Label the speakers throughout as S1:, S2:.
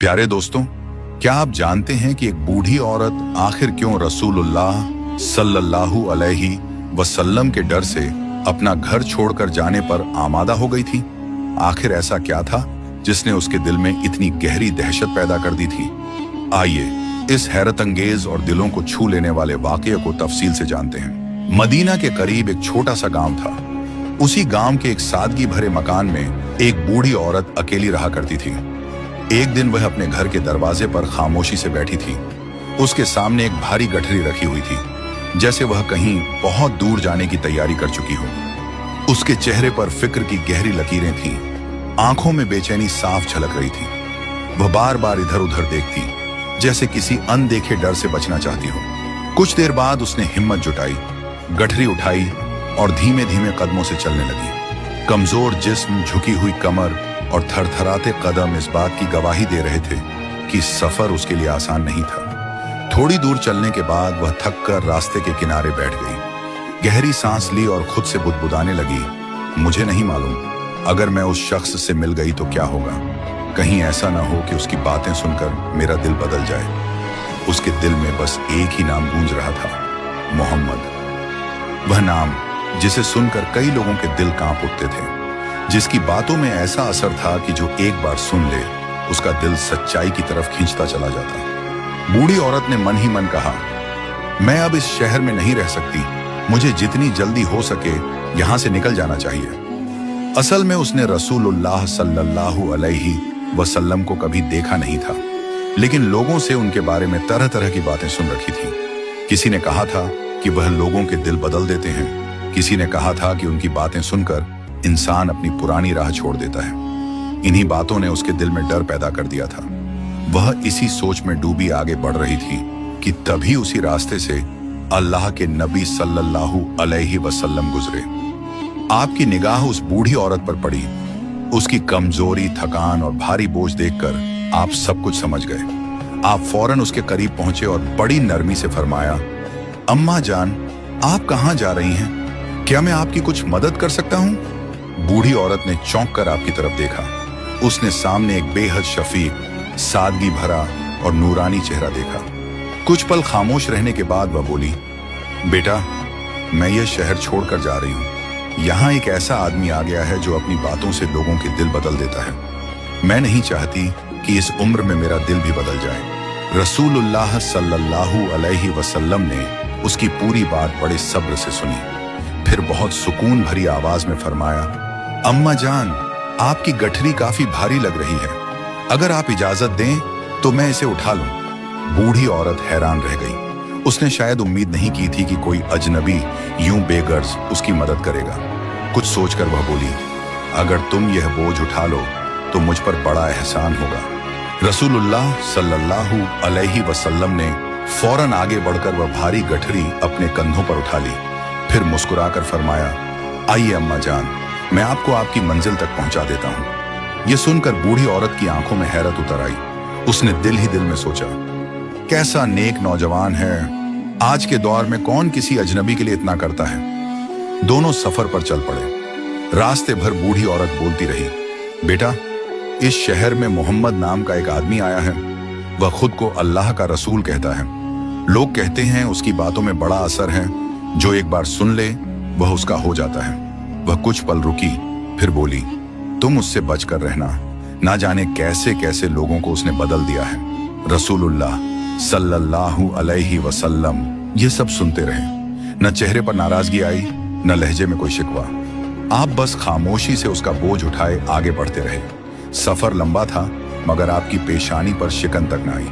S1: प्यारे दोस्तों, क्या आप जानते हैं कि एक बूढ़ी औरत आखिर क्यों रसूलुल्लाह सल्लल्लाहु अलैहि वसल्लम के डर से अपना घर छोड़कर जाने पर आमादा हो गई थी? आखिर ऐसा क्या था जिसने उसके दिल में इतनी गहरी दहशत पैदा कर दी थी? आइए इस हैरत अंगेज और दिलों को छू लेने वाले वाकये को तफसील से जानते हैं। मदीना के करीब एक छोटा सा गांव था। उसी गांव के एक सादगी भरे मकान में एक बूढ़ी औरत अकेली रहा करती थी। एक दिन वह अपने घर के दरवाजे पर खामोशी से बैठी थी। उसके सामने एक भारी गठरी रखी हुई थी, जैसे वह कहीं बहुत दूर जाने की तैयारी कर चुकी हो। उसके चेहरे पर फिक्र की गहरी लकीरें थीं, आंखों में बेचैनी साफ झलक रही थी। वह बार बार इधर उधर देखती, जैसे किसी अनदेखे डर से बचना चाहती हो। कुछ देर बाद उसने हिम्मत जुटाई, गठरी उठाई और धीमे धीमे कदमों से चलने लगी। कमजोर जिस्म, झुकी हुई कमर और थरथराते कदम इस बात की गवाही दे रहे थे कि सफर उसके लिए आसान नहीं था। थोड़ी दूर चलने के बाद वह थक कर रास्ते के किनारे बैठ गई। गहरी सांस ली और खुद से बुदबुदाने लगी, मुझे नहीं मालूम अगर मैं उस शख्स से मिल गई तो क्या होगा। कहीं ऐसा ना हो कि उसकी बातें सुनकर मेरा दिल बदल जाए। उसके दिल में बस एक ही नाम गूंज रहा था, मोहम्मद। वह नाम जिसे सुनकर कई लोगों के दिल कांप उठते थे, जिसकी बातों में ऐसा असर था कि जो एक बार सुन ले उसका दिल सच्चाई की तरफ खींचता चला जाता। बूढ़ी औरत ने मन ही मन कहा, मैं अब इस शहर में नहीं रह सकती, मुझे जितनी जल्दी हो सके यहां से निकल जाना चाहिए। असल में उसने रसूलुल्लाह सल्लल्लाहु अलैहि वसल्लम को कभी देखा नहीं था, लेकिन लोगों से उनके बारे में तरह तरह की बातें सुन रखी थी। किसी ने कहा था कि वह लोगों के दिल बदल देते हैं, किसी ने कहा था कि उनकी बातें सुनकर इंसान अपनी पुरानी राह छोड़ देता है। इन्हीं बातों ने उसके दिल में डर पैदा कर दिया था। वह इसी सोच में डूबी आगे बढ़ रही थी कि तभी उसी रास्ते से अल्लाह के नबी सल्लल्लाहु अलैहि वसल्लम गुजरे। आपकी निगाह उस बूढ़ी औरत पर पड़ी। उसकी कमजोरी, थकान और भारी बोझ देखकर आप सब कुछ समझ गए। आप फौरन उसके करीब पहुंचे और बड़ी नरमी से फरमाया, अम्मा जान, आप कहां जा रही हैं? क्या मैं आपकी कुछ मदद कर सकता हूं? बूढ़ी औरत ने चौंक कर आपकी तरफ देखा। उसने सामने एक बेहद शफीक, सादगी भरा और नूरानी चेहरा देखा। कुछ पल खामोश रहने के बाद वह बोली, बेटा, मैं ये शहर छोड़कर जा रही हूँ। यहाँ एक ऐसा आदमी आ गया है जो अपनी बातों से लोगों के दिल बदल देता है। मैं नहीं चाहती कि इस उम्र में मेरा दिल भी बदल जाए। रसूलुल्लाह सल्लल्लाहु अलैहि वसल्लम ने उसकी पूरी बात बड़े सब्र से सुनी। फिर बहुत सुकून भरी आवाज में फरमाया, अम्मा जान, आपकी गठरी काफी भारी लग रही है। अगर आप इजाजत दें तो मैं इसे उठा लूं। बूढ़ी औरत हैरान रह गई। उसने शायद उम्मीद नहीं की थी कि कोई अजनबी यूं बेगर्ज उसकी मदद करेगा। कुछ सोचकर वह बोली, अगर तुम यह बोझ उठा लो तो मुझ पर बड़ा एहसान होगा। रसूलुल्लाह सल्लल्लाहु अलैहि वसल्लम ने फौरन आगे बढ़कर वह भारी गठरी अपने कंधों पर उठा ली। फिर मुस्कुराकर फरमाया, आइए अम्मा जान, मैं आपको आपकी मंजिल तक पहुंचा देता हूं। यह सुनकर बूढ़ी औरत की आंखों में हैरत उतर आई। उसने दिल ही दिल में सोचा, कैसा नेक नौजवान है। आज के दौर में कौन किसी अजनबी के लिए इतना करता है। दोनों सफर पर चल पड़े। रास्ते भर बूढ़ी औरत बोलती रही, बेटा, इस शहर में मोहम्मद नाम का एक आदमी आया है। वह खुद को अल्लाह का रसूल कहता है। लोग कहते हैं उसकी बातों में बड़ा असर है, जो एक बार सुन ले वह उसका हो जाता है। वह कुछ पल रुकी, फिर बोली, तुम उससे बचकर रहना। ना जाने कैसे कैसे लोगों को उसने बदल दिया है। रसूलुल्लाह सल्लल्लाहु अलैहि वसल्लम ये सब सुनते रहे। न चेहरे पर नाराजगी आई, न लहजे में कोई शिकवा। आप बस खामोशी से उसका बोझ उठाए आगे बढ़ते रहे। सफर लंबा था, मगर आपकी पेशानी पर शिकन तक न आई।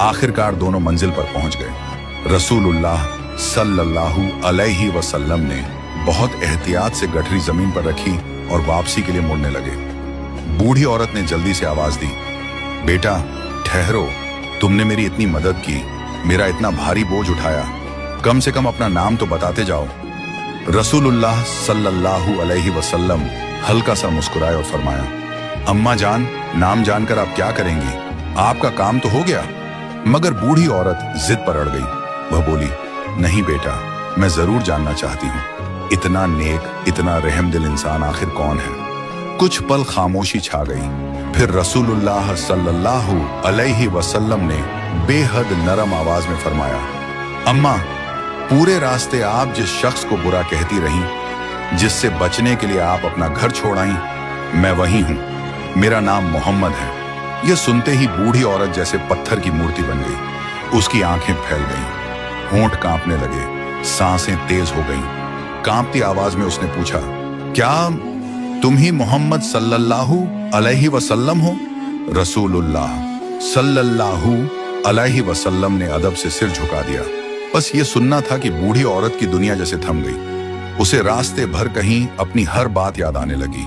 S1: आखिरकार दोनों मंजिल पर पहुंच गए। रसूलुल्लाह सल्लल्लाहु अलैहि वसल्लम ने बहुत एहतियात से गठरी जमीन पर रखी और वापसी के लिए मुड़ने लगे। बूढ़ी औरत ने जल्दी से आवाज दी, बेटा, ठहरो, तुमने मेरी इतनी मदद की, मेरा इतना भारी बोझ उठाया, कम से कम अपना नाम तो बताते जाओ। रसूलुल्लाह सल्लल्लाहु अलैहि वसल्लम हल्का सा मुस्कुराए और फरमाया, अम्मा जान, नाम जानकर आप क्या करेंगी? आपका काम तो हो गया। मगर बूढ़ी औरत जिद पर अड़ गई। वह बोली, नहीं बेटा, मैं जरूर जानना चाहती हूँ, इतना नेक, इतना रहमदिल इंसान आखिर कौन है? कुछ पल खामोशी छा गई। फिर रसूलुल्लाह सल्लल्लाहु अलैहि वसल्लम ने बेहद नरम आवाज में फरमाया, अम्मा, पूरे रास्ते आप जिस शख्स को बुरा कहती रहीं, जिससे बचने के लिए आप अपना घर छोड़ आईं, मैं वही हूं। मेरा नाम मोहम्मद है। यह सुनते ही बूढ़ी औरत जैसे पत्थर की मूर्ति बन गई। उसकी आंखें फैल गईं, होंठ कांपने लगे, सांसें तेज हो गईं। कांपती आवाज में उसने पूछा, क्या तुम ही मोहम्मद सल्लल्लाहु अलैहि वसल्लम हो? रसूलुल्लाह सल्लल्लाहु अलैहि वसल्लम ने अदब से सिर झुका दिया। बस ये सुनना था कि बूढ़ी औरत की दुनिया जैसे थम गई। उसे रास्ते भर कहीं अपनी हर बात याद आने लगी।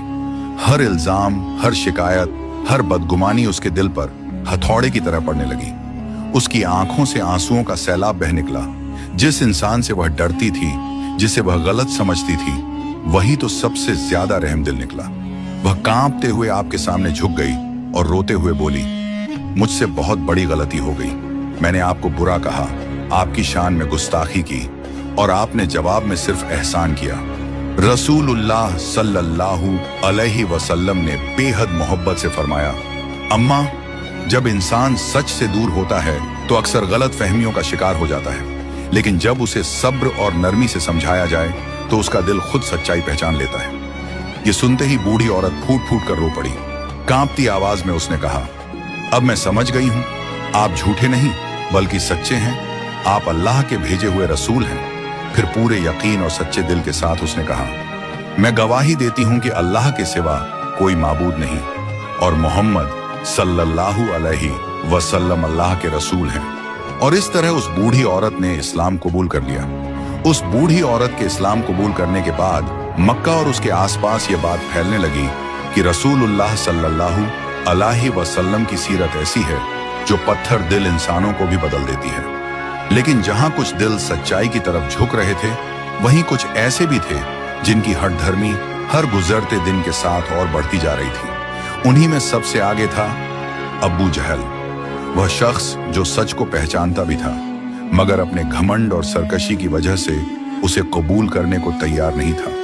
S1: हर इल्जाम, हर शिकायत, हर बदगुमानी उसके दिल पर हथौड़े की तरह पड़ने लगी। उसकी आंखों से आंसुओं का सैलाब बह निकला। जिस इंसान से वह डरती थी, जिसे वह गलत समझती थी, वही तो सबसे ज्यादा रहमदिल निकला। वह कांपते हुए आपके सामने झुक गई और रोते हुए बोली, मुझसे बहुत बड़ी गलती हो गई। मैंने आपको बुरा कहा, आपकी शान में गुस्ताखी की, और आपने जवाब में सिर्फ एहसान किया। रसूलुल्लाह सल्लल्लाहु अलैहि वसल्लम ने बेहद मोहब्बत से फरमाया, अम्मा, जब इंसान सच से दूर होता है तो अक्सर गलत फहमियों का शिकार हो जाता है, लेकिन जब उसे सब्र और नरमी से समझाया जाए तो उसका दिल खुद सच्चाई पहचान लेता है। ये सुनते ही बूढ़ी औरत फूट फूट कर रो पड़ी। कांपती आवाज में उसने कहा, अब मैं समझ गई हूं, आप झूठे नहीं बल्कि सच्चे हैं। आप अल्लाह के भेजे हुए रसूल हैं। फिर पूरे यकीन और सच्चे दिल के साथ उसने कहा, मैं गवाही देती हूं कि अल्लाह के सिवा कोई माबूद नहीं और मोहम्मद सल्लल्लाहु अलैहि वसल्लम अल्लाह के रसूल हैं। और इस तरह उस बूढ़ी औरत ने इस्लाम कबूल कर लिया। उस बूढ़ी औरत के इस्लाम कबूल करने के बाद मक्का और उसके आसपास ये बात फैलने लगी कि रसूलुल्लाह सल्लल्लाहु अलैहि वसल्लम की सीरत ऐसी है जो पत्थर दिल इंसानों को भी बदल देती है। लेकिन जहां कुछ दिल सच्चाई की तरफ झुक रहे थे, वहीं कुछ ऐसे भी थे जिनकी हठधर्मी हर गुजरते दिन के साथ और बढ़ती जा रही थी। उन्हीं में सबसे आगे था अबू जहल, वह शख्स जो सच को पहचानता भी था, मगर अपने घमंड और सरकशी की वजह से उसे कबूल करने को तैयार नहीं था।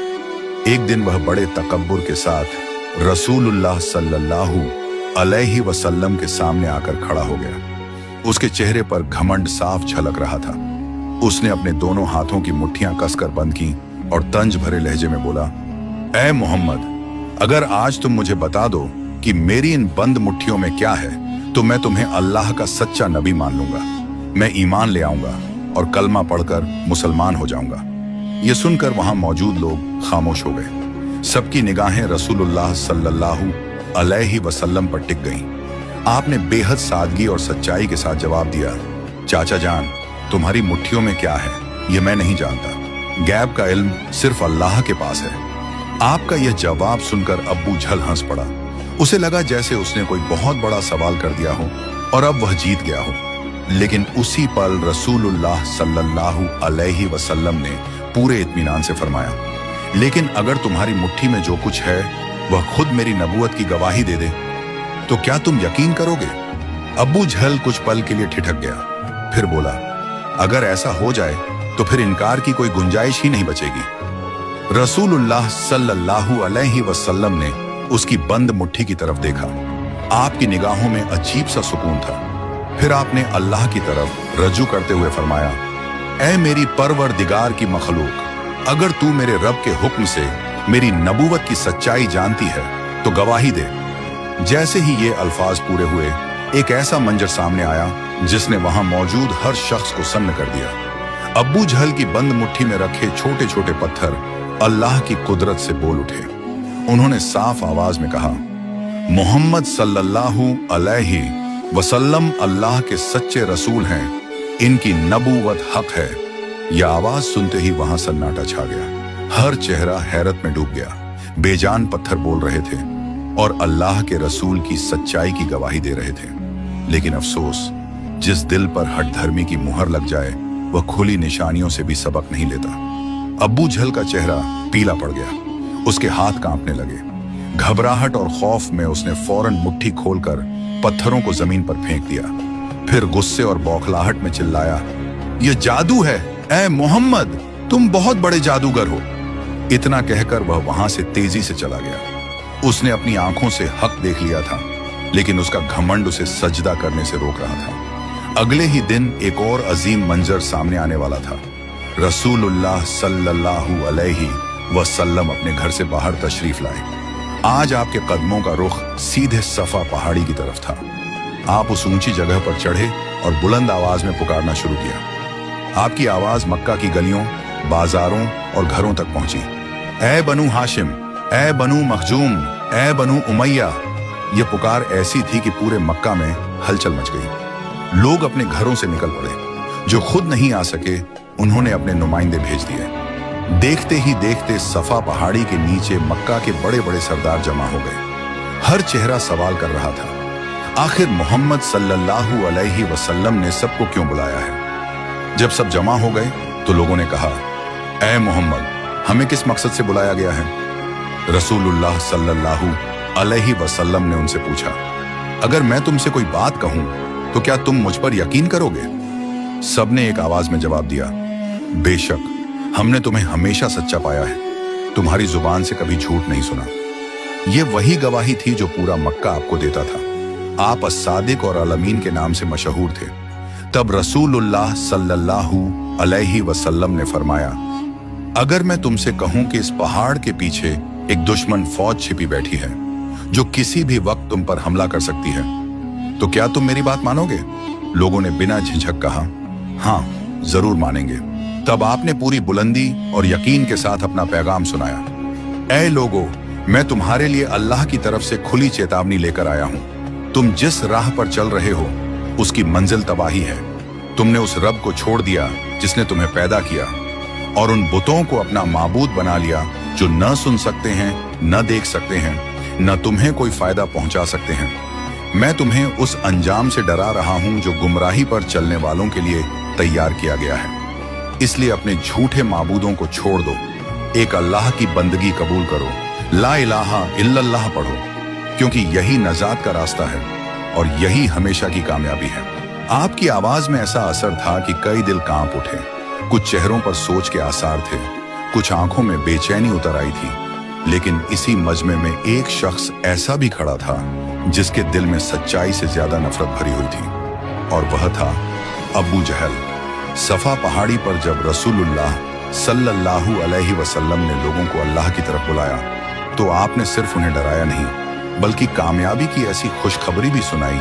S1: एक दिन वह बड़े तकब्बुर के साथ रसूलुल्लाह सल्लल्लाहु अलैहि वसल्लम के सामने आकर खड़ा हो गया। उसके चेहरे पर घमंड साफ झलक रहा था। उसने अपने दोनों हाथों की मुट्ठियां कसकर बंद की और तंज भरे लहजे में बोला, ऐ मोहम्मद, अगर आज तुम मुझे बता दो कि मेरी इन बंद मुट्ठियों में क्या है, तो मैं तुम्हें अल्लाह का सच्चा नबी मान लूंगा। मैं ईमान ले आऊंगा और कलमा पढ़कर मुसलमान हो जाऊंगा। ये सुनकर वहां मौजूद लोग खामोश हो गए। सबकी निगाहें रसूलुल्लाह सल्लल्लाहु अलैहि वसल्लम पर टिक गईं। आपने बेहद सादगी और सच्चाई के साथ जवाब दिया, चाचा जान, तुम्हारी मुट्ठियों में क्या है ये मैं नहीं जानता। गैब का इल्म सिर्फ अल्लाह के पास है। आपका यह जवाब सुनकर अब्बू झल हंस पड़ा। उसे लगा जैसे उसने कोई बहुत बड़ा सवाल कर दिया हो और अब वह जीत गया हो। लेकिन उसी पल रसूलुल्लाह सल्लल्लाहु अलैहि वसल्लम ने पूरे इत्मीनान से फरमाया, लेकिन अगर तुम्हारी मुट्ठी में जो कुछ है वह खुद मेरी नबूवत की गवाही दे दे तो क्या तुम यकीन करोगे? अब्बू झल कुछ पल के लिए ठिठक गया, फिर बोला, अगर ऐसा हो जाए तो फिर इनकार की कोई गुंजाइश ही नहीं बचेगी। रसूलुल्लाह सल्लल्लाहु अलैहि वसल्लम ने उसकी बंद मुट्ठी की तरफ देखा। आपकी निगाहों में अजीब सा सुकून था। फिर आपने अल्लाह की तरफ रजू करते हुए फरमाया, ऐ मेरी परवरदिगार की मखलूक, अगर तू मेरे रब के हुक्म से मेरी नबूवत की सच्चाई जानती है तो गवाही दे। जैसे ही ये अल्फाज पूरे हुए, एक ऐसा मंजर सामने आया जिसने वहां मौजूद हर शख्स को सन्न कर दिया। अब्बू जहल की बंद मुट्ठी में रखे छोटे छोटे पत्थर अल्लाह की कुदरत से बोल उठे। उन्होंने साफ आवाज में कहा, मोहम्मद सल्लल्लाहु अलैहि वसल्लम अल्लाह के सच्चे रसूल हैं, इनकी नबूवत हक है। यह आवाज सुनते ही वहां सन्नाटा छा गया। हर चेहरा हैरत में डूब गया। बेजान पत्थर बोल रहे थे और अल्लाह के रसूल की सच्चाई की गवाही दे रहे थे। लेकिन अफसोस, जिस दिल पर हठधर्मी की मुहर लग जाए वह खुली निशानियों से भी सबक नहीं लेता। अब्बू झल का चेहरा पीला पड़ गया। उसके हाथ कांपने लगे। घबराहट और खौफ में उसने फौरन मुट्ठी खोलकर पत्थरों को जमीन पर फेंक दिया। फिर गुस्से और बौखलाहट में चिल्लाया, यह जादू है, ऐ मोहम्मद, तुम बहुत बड़े जादूगर हो। इतना कहकर वह वहां से तेजी से चला गया। उसने अपनी आंखों से हक देख लिया था, लेकिन उसका घमंड उसे सजदा करने से रोक रहा था। अगले ही दिन एक और अजीम मंजर सामने आने वाला था। रसूलुल्लाह सल्लल्लाहु अलैहि वसल्लम अपने घर से बाहर तशरीफ लाए। आज आपके कदमों का रुख सीधे सफा पहाड़ी की तरफ था। आप उस ऊंची जगह पर चढ़े और बुलंद आवाज में पुकारना शुरू किया। आपकी आवाज मक्का की गलियों, बाजारों और घरों तक पहुंची। ए बनु हाशिम, ए बनु मखजूम, ए बनु उमैया। यह पुकार ऐसी थी कि पूरे मक्का में हलचल मच गई। लोग अपने घरों से निकल पड़े। जो खुद नहीं आ सके, उन्होंने अपने नुमाइंदे भेज दिए। देखते ही देखते सफा पहाड़ी के नीचे मक्का के बड़े बड़े सरदार जमा हो गए। हर चेहरा सवाल कर रहा था, आखिर मोहम्मद सल्लल्लाहु अलैहि वसल्लम ने सबको क्यों बुलाया है? जब सब जमा हो गए तो लोगों ने कहा, ऐ मोहम्मद, हमें किस मकसद से बुलाया गया है? रसूलुल्लाह सल्लल्लाहु अलैहि वसल्लम ने उनसे पूछा, अगर मैं तुमसे कोई बात कहूं तो क्या तुम मुझ पर यकीन करोगे? सबने एक आवाज में जवाब दिया, बेशक, हमने तुम्हें हमेशा सच्चा पाया है। तुम्हारी जुबान से कभी झूठ नहीं सुना। यह वही गवाही थी जो पूरा मक्का आपको देता था। आप अस्सादिक और अल-अमीन के नाम से मशहूर थे। तब रसूलुल्लाह सल्लल्लाहु अलैहि वसल्लम ने फरमाया, अगर मैं तुमसे कहूं कि इस पहाड़ के पीछे एक दुश्मन फौज छिपी बैठी है जो किसी भी वक्त तुम पर हमला कर सकती है, तो क्या तुम मेरी बात मानोगे? लोगों ने बिना झिझक कहा, हाँ, जरूर मानेंगे। तब आपने पूरी बुलंदी और यकीन के साथ अपना पैगाम सुनाया, ऐ लोगों, मैं तुम्हारे लिए अल्लाह की तरफ से खुली चेतावनी लेकर आया हूं। तुम जिस राह पर चल रहे हो उसकी मंजिल तबाही है। तुमने उस रब को छोड़ दिया जिसने तुम्हें पैदा किया, और उन बुतों को अपना माबूद बना लिया जो न सुन सकते हैं, न देख सकते हैं, न तुम्हें कोई फायदा पहुंचा सकते हैं। मैं तुम्हें उस अंजाम से डरा रहा हूं जो गुमराही पर चलने वालों के लिए तैयार किया गया है। इसलिए अपने झूठे माबूदों को छोड़ दो, एक अल्लाह की बंदगी कबूल करो, ला इलाहा इल्लल्लाह पढ़ो, क्योंकि यही नजात का रास्ता है और यही हमेशा की कामयाबी है। आपकी आवाज में ऐसा असर था कि कई दिल कांप उठे। कुछ चेहरों पर सोच के आसार थे, कुछ आंखों में बेचैनी उतर आई थी। लेकिन इसी मजमे में एक शख्स ऐसा भी खड़ा था जिसके दिल में सच्चाई से ज्यादा नफरत भरी हुई थी, और वह था अबू जहल। सफा पहाड़ी पर जब रसूलुल्लाह सल्लल्लाहु अलैहि वसल्लम ने लोगों को अल्लाह की तरफ बुलाया, तो आपने सिर्फ उन्हें डराया नहीं, बल्कि कामयाबी की ऐसी खुशखबरी भी सुनाई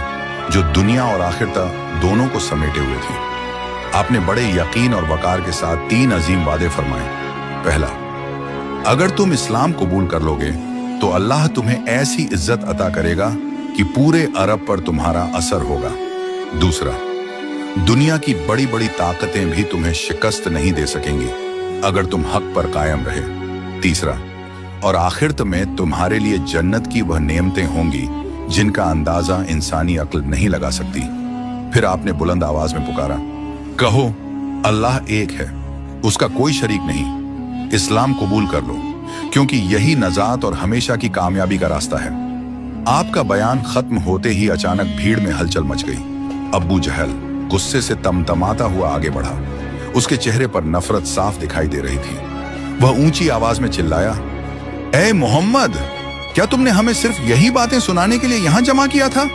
S1: जो दुनिया और आखिरता दोनों को समेटे हुए थी। आपने बड़े यकीन और वकार के साथ 3 अजीम वादे फरमाए। पहला, अगर तुम इस्लाम कबूल कर लोगे तो अल्लाह तुम्हें ऐसी इज्जत अता करेगा कि पूरे अरब पर तुम्हारा असर होगा। दूसरा, दुनिया की बड़ी बड़ी ताकतें भी तुम्हें शिकस्त नहीं दे सकेंगी अगर तुम हक पर कायम रहे। तीसरा, और आखिरत में तुम्हारे लिए जन्नत की वह नेमतें होंगी जिनका अंदाजा इंसानी अक्ल नहीं लगा सकती। फिर आपने बुलंद आवाज में पुकारा, कहो, अल्लाह एक है, उसका कोई शरीक नहीं। इस्लाम कबूल कर लो, क्योंकि यही नजात और हमेशा की कामयाबी का रास्ता है। आपका बयान खत्म होते ही अचानक भीड़ में हलचल मच गई। अबू जहल गुस्से से तमतमाता हुआ आगे बढ़ा। उसके चेहरे पर नफरत साफ दिखाई दे रही थी। वह ऊंची आवाज में चिल्लाया, ऐ मोहम्मद, क्या तुमने हमें सिर्फ यही बातें सुनाने के लिए यहां जमा किया था?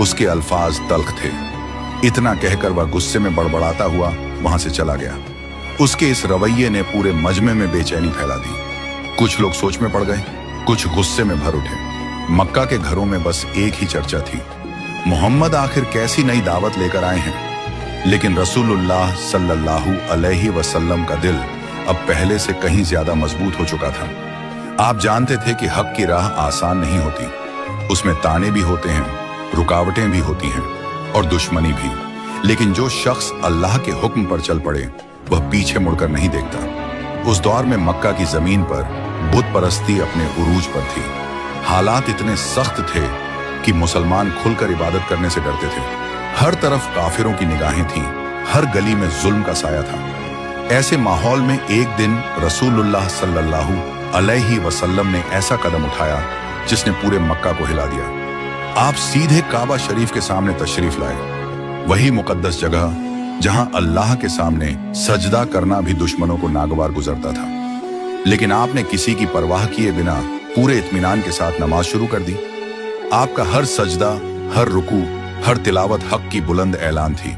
S1: उसके अल्फाज तल्ख थे। इतना कहकर वह गुस्से में बड़बड़ाता हुआ वहां से चला गया। उसके इस रवैये ने पूरे मजमे में बेचैनी फैला दी। कुछ लोग सोच में पड़ गए, कुछ गुस्से में भर उठे। मक्का के घरों में बस एक ही चर्चा थी, मोहम्मद आखिर कैसी नई दावत लेकर आए हैं। लेकिन रसूलुल्लाह सल्लल्लाहु अलैहि वसल्लम का दिल अब पहले से कहीं ज्यादा मजबूत हो चुका था। आप जानते थे कि हक की राह आसान नहीं होती, उसमें ताने भी होते हैं, रुकावटें भी होती हैं और दुश्मनी भी। लेकिन जो शख्स अल्लाह के हुक्म पर चल पड़े वह पीछे मुड़कर नहीं देखता। उस दौर में मक्का की जमीन पर बुत परस्ती अपने उरूज पर थी। हालात इतने सख्त थे कि मुसलमान खुलकर इबादत करने से डरते थे। हर तरफ काफिरों की निगाहें थीं, हर गली में जुल्म का साया था। ऐसे माहौल में एक दिन रसूलुल्लाह सल्लल्लाहु अलैहि वसल्लम ने ऐसा कदम उठाया जिसने पूरे मक्का को हिला दिया। आप सीधे काबा शरीफ के सामने तशरीफ लाए, वही मुकद्दस जगह जहां अल्लाह के सामने सजदा करना भी दुश्मनों को नागवार गुजरता था। लेकिन आपने किसी की परवाह किए बिना पूरे इत्मीनान के साथ नमाज शुरू कर दी। आपका हर सजदा, हर रुकू, हर तिलावत हक की बुलंद ऐलान थी।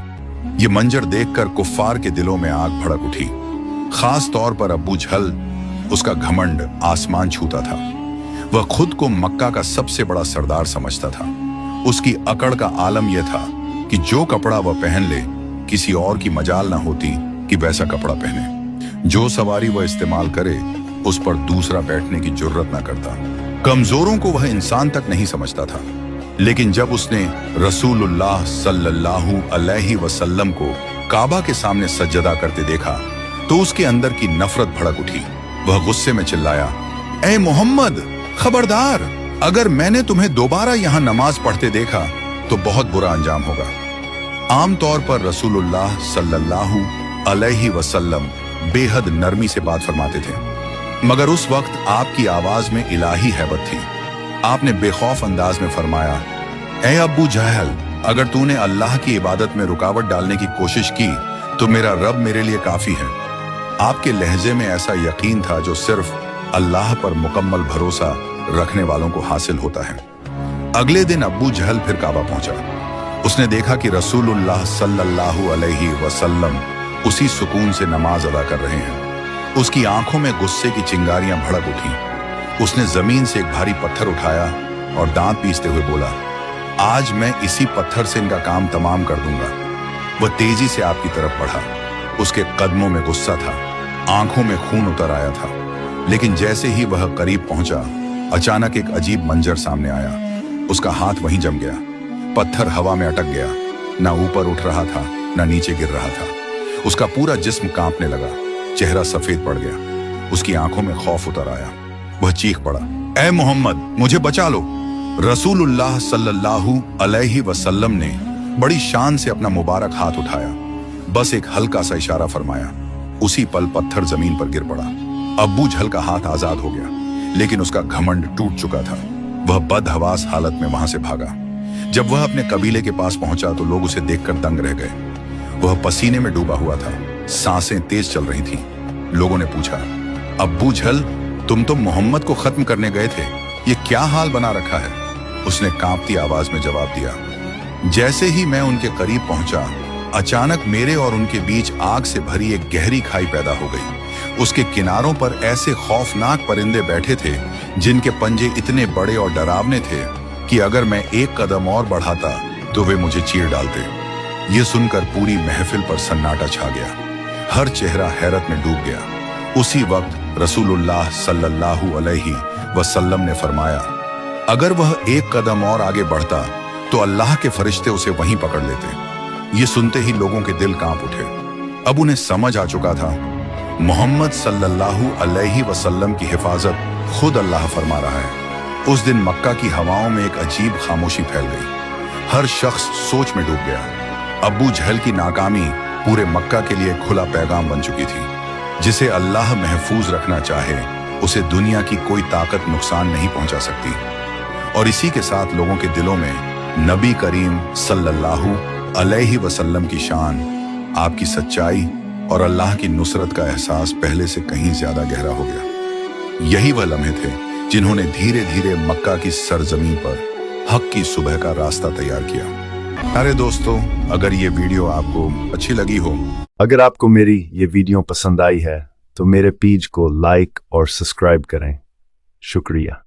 S1: ये मंजर देखकर कुफ्फार के दिलों में आग भड़क उठी। खास तौर पर अब्बू जहल, उसका घमंड आसमान छूता था। वह खुद को मक्का का सबसे बड़ा सरदार समझता था। उसकी अकड़ का आलम यह था कि जो कपड़ा वह पहन ले, किसी और की मजाल ना होती कि वैसा कपड़ा पहने। जो सवारी वह इस्तेमाल करे, उस पर दूसरा बैठने की जुर्रत ना करता। कमजोरों को वह इंसान तक नहीं समझता था। लेकिन जब उसने रसूलुल्लाह सल्लल्लाहु अलैहि वसल्लम को काबा के सामने सज्जदा करते देखा तो उसके अंदर की नफरत भड़क उठी। वह गुस्से में चिल्लाया, ए मोहम्मद, खबरदार! अगर मैंने तुम्हें दोबारा यहाँ नमाज पढ़ते देखा तो बहुत बुरा अंजाम होगा। आमतौर पर रसूलुल्लाह सल्लल्लाहु अलैहि वसल्लम बेहद नरमी से बात फरमाते थे, मगर उस वक्त आपकी आवाज में इलाही हैबत थी। आपने बेखौफ अंदाज में फरमाया, ए अब्बू जहल, अगर तूने अल्लाह की इबादत में रुकावट डालने की कोशिश की तो मेरा रब मेरे लिए काफी है। आपके लहजे में ऐसा यकीन था जो सिर्फ अल्लाह पर मुकम्मल भरोसा रखने वालों को हासिल होता है। अगले दिन अब्बू जहल फिर काबा पहुंचा। उसने देखा कि रसूलुल्लाह सल्लल्लाहु अलैहि वसल्लम उसी सुकून से नमाज अदा कर रहे हैं। उसकी आंखों में गुस्से की चिंगारियां भड़क उठी। उसने जमीन से एक भारी पत्थर उठाया और दांत पीसते हुए बोला, आज मैं इसी पत्थर से इनका काम तमाम कर दूंगा। वह तेजी से आपकी तरफ बढ़ा। उसके कदमों में गुस्सा था, आंखों में खून उतर आया था। लेकिन जैसे ही वह करीब पहुंचा, अचानक एक अजीब मंजर सामने आया। उसका हाथ वहीं जम गया। पत्थर हवा में अटक गया, ना ऊपर उठ रहा था, ना नीचे गिर रहा था। उसका पूरा जिस्म कांपने लगा, चेहरा सफेद पड़ गया। उसकी आंखों में खौफ उतर आया। वह चीख पड़ा, ए मोहम्मद, मुझे बचा लो। रसूलुल्लाह सल्लल्लाहु अलैहि वसल्लम ने बड़ी शान से अपना मुबारक हाथ उठाया, बस एक हल्का सा इशारा फरमाया। उसी पल पत्थर जमीन पर गिर पड़ा। अब्बू जहल का हाथ आजाद हो गया, लेकिन उसका घमंड टूट चुका था। वह बदहवास हालत में वहां से भागा। जब वह अपने कबीले के पास पहुंचा तो लोग उसे देखकर दंग रह गए। वह पसीने में डूबा हुआ था, सांसें तेज चल रही थीं। लोगों ने पूछा, अब्बू जहल, तुम तो मोहम्मद को खत्म करने गए थे, ये क्या हाल बना रखा है? उसने कांपती आवाज में जवाब दिया, जैसे ही मैं उनके करीब पहुंचा, अचानक मेरे और उनके बीच आग से भरी एक गहरी खाई पैदा हो गई। उसके किनारों पर ऐसे खौफनाक परिंदे बैठे थे जिनके पंजे इतने बड़े और डरावने थे कि अगर मैं एक कदम और बढ़ाता तो वे मुझे चीर डालते। ये सुनकर पूरी महफिल पर सन्नाटा छा गया। हर चेहरा हैरत में डूब गया। उसी वक्त रसूलुल्लाह सल्लल्लाहु अलैहि वसल्लम ने फरमाया, अगर वह एक कदम और आगे बढ़ता तो अल्लाह के फरिश्ते उसे वहीं पकड़ लेते। ये सुनते ही लोगों के दिल कांप उठे। अब उन्हें समझ आ चुका था, मोहम्मद सल्लल्लाहु अलैहि वसल्लम की हिफाजत खुद अल्लाह फरमा रहा है। उस दिन मक्का की हवाओं में एक अजीब खामोशी फैल गई। हर शख्स सोच में डूब गया। अब्बू जहल की नाकामी पूरे मक्का के लिए खुला पैगाम बन चुकी थी। जिसे अल्लाह महफूज रखना चाहे, उसे दुनिया की कोई ताकत नुकसान नहीं पहुंचा सकती। और इसी के साथ लोगों के दिलों में नबी करीम सल्लल्लाहु अलैहि वसल्लम की शान, आपकी सच्चाई और अल्लाह की नुसरत का एहसास पहले से कहीं ज्यादा गहरा हो गया। यही वह लम्हे थे जिन्होंने धीरे धीरे मक्का की सरजमीन पर हक की सुबह का रास्ता तैयार किया। अरे दोस्तों, अगर ये वीडियो आपको अच्छी लगी हो,
S2: अगर आपको मेरी ये वीडियो पसंद आई है तो मेरे पेज को लाइक और सब्सक्राइब करें। शुक्रिया।